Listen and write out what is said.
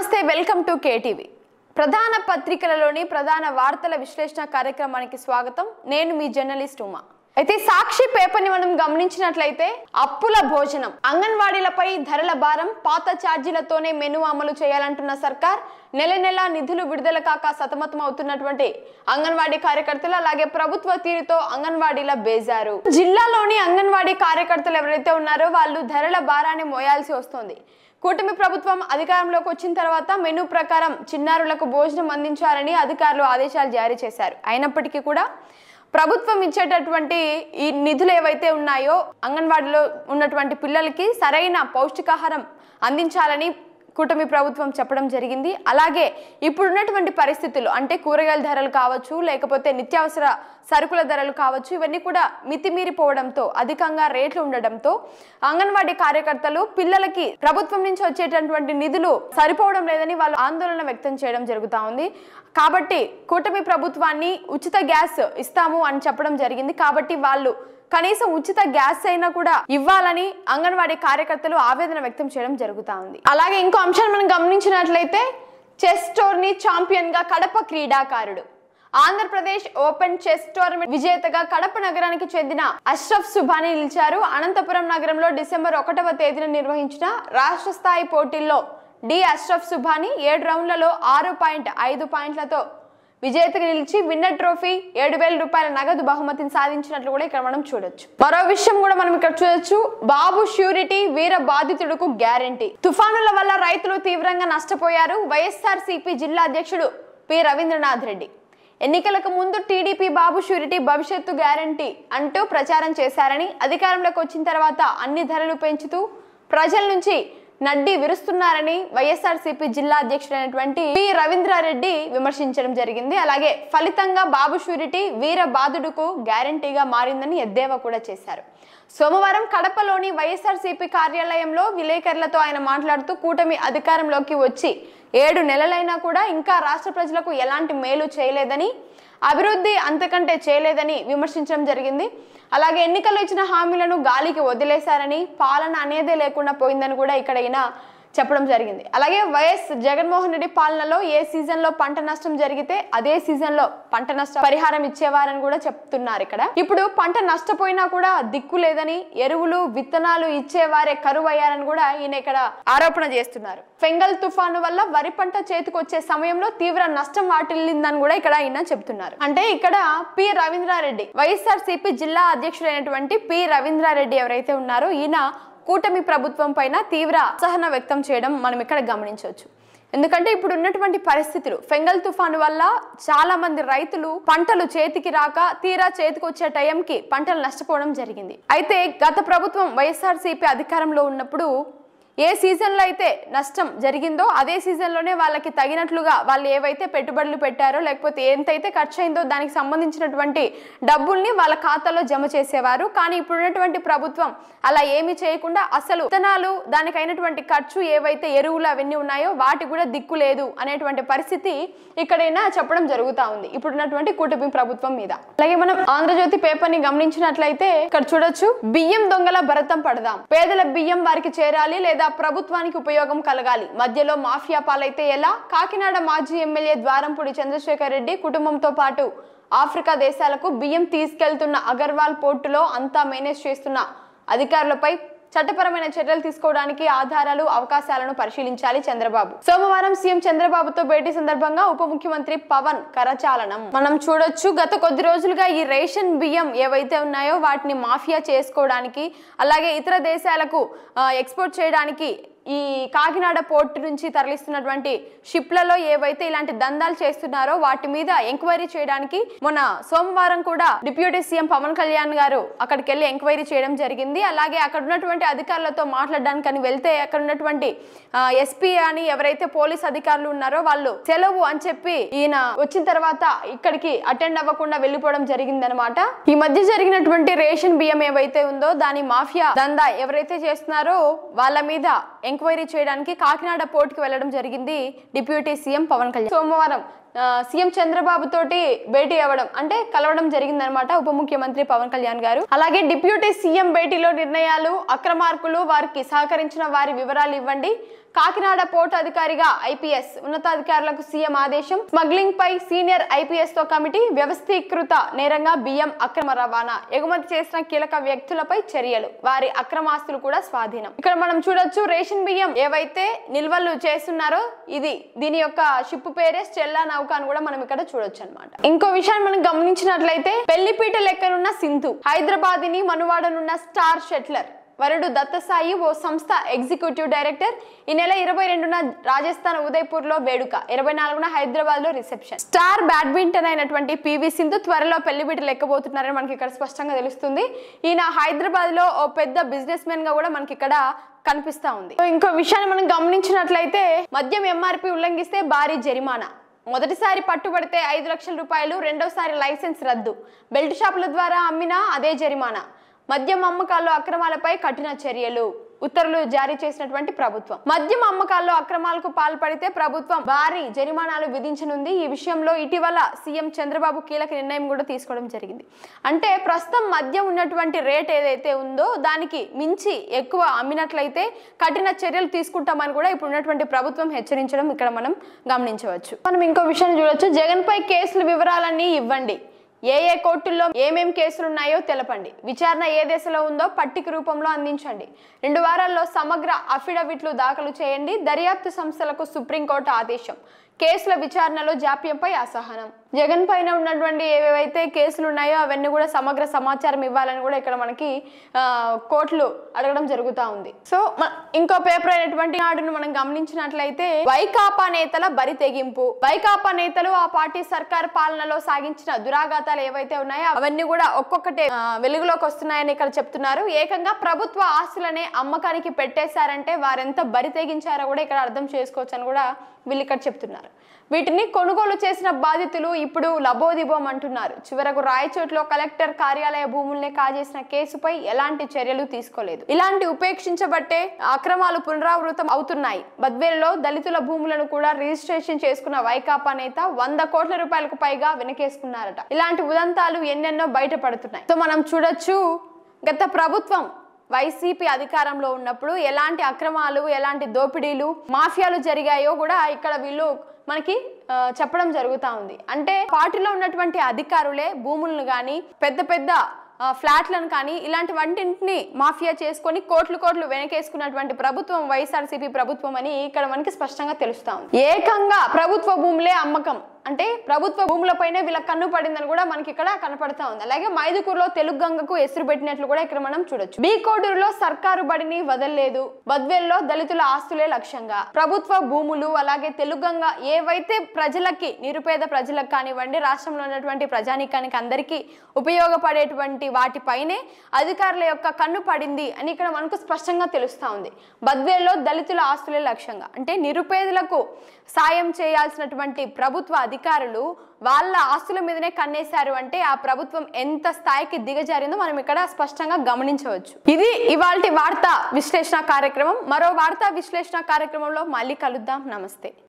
నమస్తే, welcome to KTV. ప్రధాన పత్రికలలోని ప్రధాన వార్తల విశ్లేషణ కార్యక్రమానికి స్వాగతం. నేను మీ జర్నలిస్ట్ ఉమా. అయితే సాక్షి పేపర్ని మనం గమనించినట్లయితే అప్పుల భోజనం, అంగన్వాడీలపై ధరల భారం, పాత ఛార్జీలతోనే మెను అమలు చేయాలంటున్న సర్కార్, నెల నెల నిధులు విడుదల కాక సతమతం అవుతున్నటువంటి అంగన్వాడీ కార్యకర్తలు, అలాగే ప్రభుత్వ తీరుతో అంగన్వాడీల బేజారు. జిల్లాలోని అంగన్వాడీ కార్యకర్తలు ఎవరైతే ఉన్నారో వాళ్ళు ధరల భారాన్ని మోయాల్సి వస్తుంది. కూటమి ప్రభుత్వం అధికారంలోకి వచ్చిన తర్వాత మెనూ ప్రకారం చిన్నారులకు భోజనం అందించాలని అధికారులు ఆదేశాలు జారీ చేశారు. అయినప్పటికీ కూడా ప్రభుత్వం ఇచ్చేటటువంటి ఈ నిధులు ఏవైతే ఉన్నాయో అంగన్వాడీలో ఉన్నటువంటి పిల్లలకి సరైన పౌష్టికాహారం అందించాలని కూటమి ప్రభుత్వం చెప్పడం జరిగింది. అలాగే ఇప్పుడున్నటువంటి పరిస్థితులు అంటే కూరగాయల ధరలు కావచ్చు, లేకపోతే నిత్యావసర సరుకుల ధరలు కావచ్చు, ఇవన్నీ కూడా మితిమీరిపోవడంతో, అధికంగా రేట్లు ఉండడంతో అంగన్వాడీ కార్యకర్తలు పిల్లలకి ప్రభుత్వం నుంచి వచ్చేటటువంటి నిధులు సరిపోవడం లేదని వాళ్ళు ఆందోళన వ్యక్తం చేయడం జరుగుతూ ఉంది. కాబట్టి కూటమి ప్రభుత్వాన్ని ఉచిత గ్యాస్ ఇస్తాము అని చెప్పడం జరిగింది. కాబట్టి వాళ్ళు కనీసం ఉచిత గ్యాస్ అయినా కూడా ఇవ్వాలని అంగన్వాడీ కార్యకర్తలు ఆవేదన వ్యక్తం చేయడం జరుగుతూ ఉంది. అలాగే ఇంకో అంశాన్ని మనం గమనించినట్లయితే చెస్ టోర్నీ ఛాంపియన్ గా కడప క్రీడాకారుడు. ఆంధ్రప్రదేశ్ ఓపెన్ చెస్ టోర్నమెంట్ విజేతగా కడప నగరానికి చెందిన అష్రఫ్ సుభాని నిలిచారు. అనంతపురం నగరంలో డిసెంబర్ 1వ తేదీన నిర్వహించిన రాష్ట్ర స్థాయి పోటీల్లో అష్రఫ్ సుభాని 7 రౌండ్లలో 6.5 పాయింట్లతో విజేతగా నిలిచి విన్నర్ ట్రోఫీ 7,000 రూపాయల నగదు బహుమతిని సాధించినట్లు కూడా ఇక్కడ మనం చూడొచ్చు. మరో విషయం కూడా మనం ఇక్కడ చూడొచ్చు. బాబు ష్యూరిటీ, వీర బాధితుడుకు గ్యారంటీ. తుఫానుల వల్ల రైతులు తీవ్రంగా నష్టపోయారు. వైఎస్ఆర్సీపీ జిల్లా అధ్యక్షుడు పి రవీంద్రనాథ్ రెడ్డి ఎన్నికలకు ముందు టీడీపీ బాబు ష్యూరిటీ భవిష్యత్తు గ్యారంటీ అంటూ ప్రచారం చేశారని, అధికారంలోకి వచ్చిన తర్వాత అన్ని ధరలు పెంచుతూ ప్రజల నుంచి నడ్డి విరుస్తున్నారని వైఎస్ఆర్సీపీ జిల్లా అధ్యక్షుడైనటువంటి పి రవీంద్రారెడ్డి విమర్శించడం జరిగింది. అలాగే ఫలితంగా బాబు ష్యూరిటీ వీర బాధుడుకు గ్యారంటీగా మారిందని ఎద్దేవా కూడా చేశారు. సోమవారం కడపలోని వైఎస్ఆర్సీపీ కార్యాలయంలో విలేకరులతో ఆయన మాట్లాడుతూ కూటమి అధికారంలోకి వచ్చి 7 నెలలైనా కూడా ఇంకా రాష్ట్ర ప్రజలకు ఎలాంటి మేలు చేయలేదని, అభివృద్ధి అంతకంటే చేయలేదని విమర్శించడం జరిగింది. అలాగే ఎన్నికల్లో ఇచ్చిన హామీలను గాలికి వదిలేశారని, పాలన అనేదే లేకుండా పోయిందని కూడా ఇక్కడ ఈయన చెప్పడం జరిగింది. అలాగే వైఎస్ జగన్మోహన్ రెడ్డి పాలనలో ఏ సీజన్లో పంట నష్టం జరిగితే అదే సీజన్లో పంట నష్ట పరిహారం ఇచ్చేవారని కూడా చెప్తున్నారు. ఇక్కడ ఇప్పుడు పంట నష్టపోయినా కూడా దిక్కు లేదని, ఎరువులు విత్తనాలు ఇచ్చేవారే కరువు అయ్యారని కూడా ఈయన ఇక్కడ ఆరోపణ చేస్తున్నారు. ఫెంగల్ తుఫాను వల్ల వరి పంట చేతికొచ్చే సమయంలో తీవ్ర నష్టం వాటిల్లిందని కూడా ఇక్కడ ఈయన చెప్తున్నారు. అంటే ఇక్కడ పి రవీంద్రారెడ్డి వైఎస్ఆర్సీపీ జిల్లా అధ్యక్షుడైనటువంటి పి రవీంద్రారెడ్డి ఎవరైతే ఉన్నారో ఈయన కూటమి ప్రభుత్వం పైన తీవ్ర అసహనం వ్యక్తం చేయడం మనం ఇక్కడ గమనించవచ్చు. ఎందుకంటే ఇప్పుడు ఉన్నటువంటి పరిస్థితులు, ఫెంగల్ తుఫాను వల్ల చాలా మంది రైతులు పంటలు చేతికి రాక తీరా చేతికి వచ్చే టైంకి పంటలు నష్టపోవడం జరిగింది. అయితే గత ప్రభుత్వం వైఎస్ఆర్సీపీ అధికారంలో ఉన్నప్పుడు ఏ సీజన్లో అయితే నష్టం జరిగిందో అదే సీజన్లోనే వాళ్ళకి తగినట్లుగా వాళ్ళు ఏవైతే పెట్టుబడులు పెట్టారో, లేకపోతే ఎంతైతే ఖర్చు అయిందో దానికి సంబంధించినటువంటి డబ్బుల్ని వాళ్ళ ఖాతాలో జమ చేసేవారు. కానీ ఇప్పుడున్నటువంటి ప్రభుత్వం అలా ఏమీ చేయకుండా అసలు విత్తనాలు, దానికైనటువంటి ఖర్చు, ఏవైతే ఎరువులు అవన్నీ ఉన్నాయో వాటి కూడా దిక్కు లేదు అనేటువంటి పరిస్థితి ఇక్కడైనా చెప్పడం జరుగుతూ ఉంది ఇప్పుడున్నటువంటి కూటమి ప్రభుత్వం మీద. అలాగే మనం ఆంధ్రజ్యోతి పేపర్ ని గమనించినట్లయితే ఇక్కడ చూడొచ్చు. బియ్యం దొంగల భరతం పడదాం, పేదల బియ్యం వారికి చేరాలి లేదా ప్రభుత్వానికి ఉపయోగం కలగాలి, మధ్యలో మాఫియా పాలైతే ఎలా? కాకినాడ మాజీ ఎమ్మెల్యే ద్వారంపూడి చంద్రశేఖర్ రెడ్డి కుటుంబంతో పాటు ఆఫ్రికా దేశాలకు బియ్యం తీసుకెళ్తున్న అగర్వాల్ పోర్టులో అంతా మేనేజ్ చేస్తున్న అధికారులపై చట్టపరమైన చర్యలు తీసుకోవడానికి ఆధారాలు, అవకాశాలను పరిశీలించాలి చంద్రబాబు. సోమవారం సీఎం చంద్రబాబుతో భేటీ సందర్భంగా ఉప ముఖ్యమంత్రి పవన్ కరచాలనం మనం చూడొచ్చు. గత కొద్ది రోజులుగా ఈ రేషన్ బియ్యం ఏవైతే ఉన్నాయో వాటిని మాఫియా చేసుకోవడానికి, అలాగే ఇతర దేశాలకు ఎక్స్పోర్ట్ చేయడానికి ఈ కాకినాడ పోర్టు నుంచి తరలిస్తున్నటువంటి షిప్లలో ఏవైతే ఇలాంటి దందాలు చేస్తున్నారో వాటి మీద ఎంక్వైరీ చేయడానికి మొన్న సోమవారం కూడా డిప్యూటీ సీఎం పవన్ కళ్యాణ్ గారు అక్కడికి వెళ్ళి ఎంక్వైరీ చేయడం జరిగింది. అలాగే అక్కడ ఉన్నటువంటి అధికారులతో మాట్లాడడానికి అని వెళ్తే అక్కడ ఉన్నటువంటి ఎస్పీ అని ఎవరైతే పోలీస్ అధికారులు ఉన్నారో వాళ్ళు సెలవు అని చెప్పి ఈయన వచ్చిన తర్వాత ఇక్కడికి అటెండ్ అవ్వకుండా వెళ్ళిపోవడం జరిగిందనమాట. ఈ మధ్య జరిగినటువంటి రేషన్ బియ్యం ఏవైతే ఉందో దాని మాఫియా దందా ఎవరైతే చేస్తున్నారో వాళ్ళ మీద ఎంక్వైరీ చేయడానికి కాకినాడ పోర్టుకి వెళ్లడం జరిగింది డిప్యూటీ సీఎం పవన్ కళ్యాణ్. సోమవారం సీఎం చంద్రబాబు తోటి భేటీ అవ్వడం అంటే కలవడం జరిగిందనమాట ఉప ముఖ్యమంత్రి పవన్ కళ్యాణ్ గారు. అలాగే డిప్యూటీ సీఎం భేటీలో నిర్ణయాలు, అక్రమార్కులు, వారికి సహకరించిన వారి వివరాలు ఇవ్వండి. కాకినాడ పోర్టు అధికారిగా ఐపీఎస్ ఉన్నతాధికారులకు సీఎం ఆదేశం. స్మగ్లింగ్ పై సీనియర్ ఐపీఎస్ తో కమిటీ. వ్యవస్థీకృత నేరంగా బియ్యం అక్రమ రవాణా, ఎగుమతి చేసిన కీలక వ్యక్తులపై చర్యలు, వారి అక్రమాస్తులు కూడా స్వాధీనం. ఇక్కడ మనం చూడొచ్చు రేషన్ బియ్యం ఏవైతే నిల్వలు చేస్తున్నారో దీని యొక్క షిప్ పేరే స్టెల్లా నౌక అని కూడా మనం ఇక్కడ చూడొచ్చు అనమాట. ఇంకో విషయాన్ని మనం గమనించినట్లయితే పెళ్లిపీట లెక్కనున్న సింధు, హైదరాబాద్ ని మనువాడనున్న స్టార్ షెట్లర్ వరుడు దత్తసాయి ఓ సంస్థ ఎగ్జిక్యూటివ్ డైరెక్టర్. ఈ నెల 22న రాజస్థాన్ ఉదయపూర్ లో వేడుక, 24న హైదరాబాద్ లో రిసెప్షన్. స్టార్ బ్యాడ్మింటన్ అయినటువంటి పివి సింధు త్వరలో పెళ్లిబిడ్డ లెక్కబోతున్నారని మనకి ఇక్కడ స్పష్టంగా తెలుస్తుంది. ఈయన హైదరాబాద్ లో ఓ పెద్ద బిజినెస్ మెన్ గా కూడా మనకి ఇక్కడ కనిపిస్తా ఉంది. ఇంకో విషయాన్ని మనం గమనించినట్లయితే మద్యం ఎంఆర్పి ఉల్లంఘిస్తే భారీ జరిమానా. మొదటిసారి పట్టుబడితే 5 లక్షల రూపాయలు, రెండోసారి లైసెన్స్ రద్దు. బెల్ట్ షాపుల ద్వారా అమ్మినా అదే జరిమానా. మద్యం అమ్మకాల్లో అక్రమాలపై కఠిన చర్యలు, ఉత్తర్వులు జారీ చేసినటువంటి ప్రభుత్వం. మద్యం అమ్మకాల్లో అక్రమాలకు పాల్పడితే ప్రభుత్వం భారీ జరిమానాలు విధించనుంది. ఈ విషయంలో ఇటీవల సీఎం చంద్రబాబు కీలక నిర్ణయం కూడా తీసుకోవడం జరిగింది. అంటే ప్రస్తుతం మద్యం ఉన్నటువంటి రేట్ ఏదైతే ఉందో దానికి మించి ఎక్కువ అమ్మినట్లయితే కఠిన చర్యలు తీసుకుంటామని కూడా ఇప్పుడు ఉన్నటువంటి ప్రభుత్వం హెచ్చరించడం ఇక్కడ మనం గమనించవచ్చు. మనం ఇంకో విషయాన్ని చూడొచ్చు. జగన్ పై కేసుల వివరాలన్నీ ఇవ్వండి. ఏ కోర్టుల్లో ఏమేం కేసులు ఉన్నాయో తెలపండి. విచారణ ఏ దశలో ఉందో పట్టిక రూపంలో అందించండి. 2 వారాల్లో సమగ్ర అఫిడవిట్లు దాఖలు చేయండి. దర్యాప్తు సంస్థలకు సుప్రీంకోర్టు ఆదేశం. కేసుల విచారణలో జాప్యంపై అసహనం. జగన్ పైన ఉన్నటువంటి ఏవైతే కేసులు ఉన్నాయో అవన్నీ కూడా సమగ్ర సమాచారం ఇవ్వాలని కూడా ఇక్కడ మనకి కోర్టులు అడగడం జరుగుతూ ఉంది. సో ఇంకో పేపర్ అయినటువంటి నాడును మనం గమనించినట్లయితే వైకాపా నేతల బరి తెగింపు. వైకాపా నేతలు ఆ పార్టీ సర్కార్ పాలనలో సాగించిన దురాఘాతాలు ఏవైతే ఉన్నాయో అవన్నీ కూడా ఒక్కొక్కటే వెలుగులోకి వస్తున్నాయని ఇక్కడ చెప్తున్నారు. ఏకంగా ప్రభుత్వ ఆస్తులనే అమ్మకానికి పెట్టేశారంటే వారెంత బరి తెగించారో కూడా ఇక్కడ అర్థం చేసుకోవచ్చు అని కూడా వీళ్ళు ఇక్కడ చెప్తున్నారు. వీటిని కొనుగోలు చేసిన బాధితులు ఇప్పుడు లబోదిబోం అంటున్నారు. చివరకు రాయచోట్లో కలెక్టర్ కార్యాలయ భూముల్ని కాజేసిన కేసుపై ఎలాంటి చర్యలు తీసుకోలేదు. ఇలాంటి ఉపేక్షించబట్టే అక్రమాలు పునరావృతం అవుతున్నాయి. బద్వేల్లో దళితుల భూములను కూడా రిజిస్ట్రేషన్ చేసుకున్న వైకాపా నేత 100 కోట్ల రూపాయలకు పైగా వెనకేసుకున్నారట. ఇలాంటి ఉదంతాలు ఎన్నెన్నో బయటపడుతున్నాయి. సో మనం చూడొచ్చు గత ప్రభుత్వం వైసీపీ అధికారంలో ఉన్నప్పుడు ఎలాంటి అక్రమాలు, ఎలాంటి దోపిడీలు, మాఫియాలు జరిగాయో కూడా ఇక్కడ వీళ్ళు మనకి చెప్పడం జరుగుతూ ఉంది. అంటే పార్టీలో ఉన్నటువంటి అధికారులే భూములను కానీ పెద్ద పెద్ద ఫ్లాట్లను కానీ ఇలాంటి వంటింటిని మాఫియా చేసుకొని కోట్లు వెనకేసుకున్నటువంటి ప్రభుత్వం వైఎస్ఆర్సీపీ ప్రభుత్వం అని ఇక్కడ మనకి స్పష్టంగా తెలుస్తా ఉంది. ఏకంగా ప్రభుత్వ భూములే అమ్మకం, అంటే ప్రభుత్వ భూములపైనే వీళ్ళ కన్ను పడిందని కూడా మనకి ఇక్కడ కనపడతా ఉంది. అలాగే మైదుకూరులో తెలుగు గంగకు ఎసురు పెట్టినట్లు కూడా ఇక్కడ మనం చూడొచ్చు. బీకోడూరులో సర్కారు బడిని వదలలేదు. బద్వేల్లో దళితుల ఆస్తులే లక్ష్యంగా. ప్రభుత్వ భూములు అలాగే తెలుగు గంగ ఏవైతే ప్రజలకి, నిరుపేద ప్రజలకు కానివ్వండి, రాష్ట్రంలో ఉన్నటువంటి ప్రజానీకానికి అందరికీ ఉపయోగపడేటువంటి వాటిపైనే అధికారుల యొక్క కన్ను పడింది అని ఇక్కడ మనకు స్పష్టంగా తెలుస్తా ఉంది. బద్వేల్లో దళితుల ఆస్తులే లక్ష్యంగా, అంటే నిరుపేదలకు సాయం చేయాల్సినటువంటి ప్రభుత్వ అధికారులు వాళ్ళ ఆస్తుల మీదనే కన్నేశారు అంటే ఆ ప్రభుత్వం ఎంత స్థాయికి దిగజారిందో మనం ఇక్కడ స్పష్టంగా గమనించవచ్చు. ఇది ఇవాల్టి వార్తా విశ్లేషణ కార్యక్రమం. మరో వార్తా విశ్లేషణ కార్యక్రమంలో మళ్ళీ కలుద్దాం. నమస్తే.